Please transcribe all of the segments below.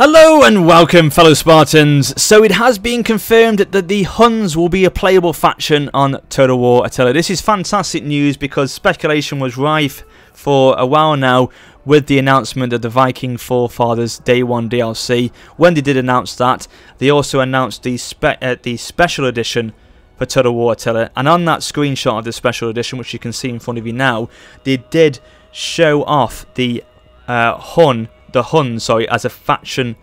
Hello and welcome, fellow Spartans. So it has been confirmed that the Huns will be a playable faction on Total War Attila. This is fantastic news because speculation was rife for a while now with the announcement of the Viking Forefathers Day 1 DLC. When they did announce that, they also announced the special edition for Total War Attila, and on that screenshot of the special edition, which you can see in front of you now, they did show off the Huns, as a faction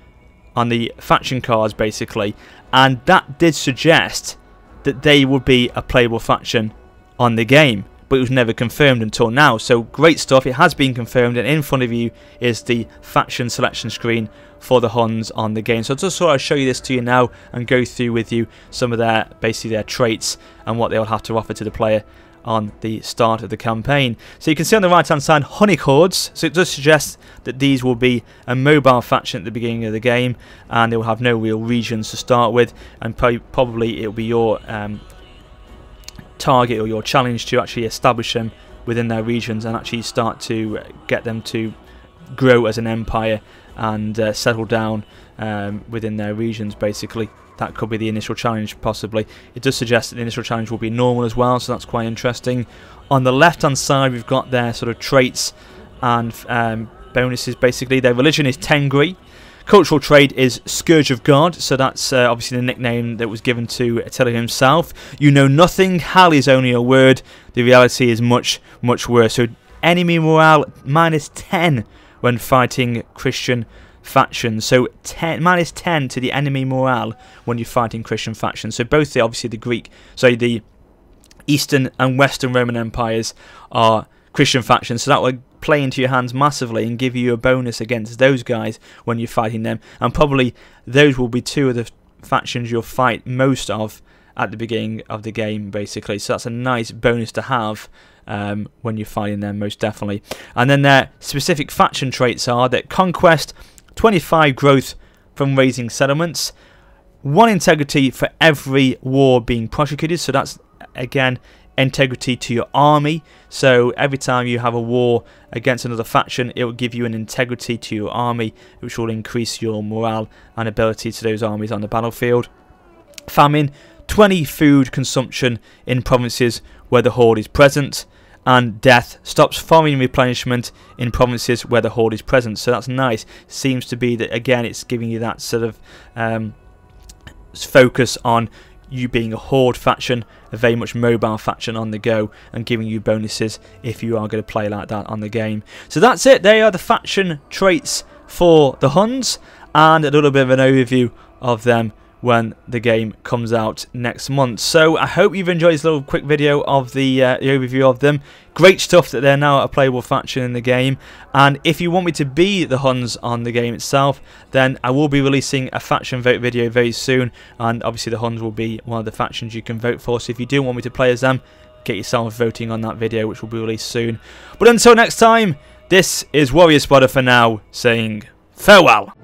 on the faction cards, basically, and that did suggest that they would be a playable faction on the game, but it was never confirmed until now. So great stuff, it has been confirmed, and in front of you is the faction selection screen for the Huns on the game. So I just thought I'd show you this to you now and go through with you some of their traits and what they'll have to offer to the player on the start of the campaign. So you can see on the right hand side Hunnic hordes, so it does suggest that these will be a mobile faction at the beginning of the game, and they will have no real regions to start with, and probably it will be your target or your challenge to actually establish them within their regions and actually start to get them to grow as an empire and settle down within their regions, basically. That could be the initial challenge, possibly. It does suggest that the initial challenge will be normal as well, so that's quite interesting. On the left-hand side, we've got their sort of traits and bonuses, basically. Their religion is Tengri. Cultural trait is Scourge of God, so that's obviously the nickname that was given to Attila himself. You know nothing, hell is only a word, the reality is much, much worse. So enemy morale -10 when fighting Christian factions, so -10 to the enemy morale when you're fighting Christian factions. So both obviously the Eastern and Western Roman empires are Christian factions, so that would play into your hands massively and give you a bonus against those guys when you're fighting them, and probably those will be two of the factions you'll fight most of at the beginning of the game, basically. So that's a nice bonus to have when you're fighting them, most definitely. And then their specific faction traits are that Conquest, 25 growth from raising settlements, 1 integrity for every war being prosecuted, so that's again integrity to your army. So every time you have a war against another faction, it will give you an integrity to your army, which will increase your morale and ability to those armies on the battlefield. Famine, 20 food consumption in provinces where the horde is present. And death stops foreign replenishment in provinces where the horde is present. So that's nice. Seems to be that, again, it's giving you that sort of focus on you being a horde faction, a very much mobile faction on the go, and giving you bonuses if you are going to play like that on the game. So that's it. They are the faction traits for the Huns, and a little bit of an overview of them when the game comes out next month. So I hope you've enjoyed this little quick video of the overview of them. Great stuff that they're now a playable faction in the game, and if you want me to be the Huns on the game itself, then I will be releasing a faction vote video very soon, and obviously the Huns will be one of the factions you can vote for. So if you do want me to play as them, get yourself voting on that video, which will be released soon. But until next time, this is WarriorofSparta for now, saying farewell.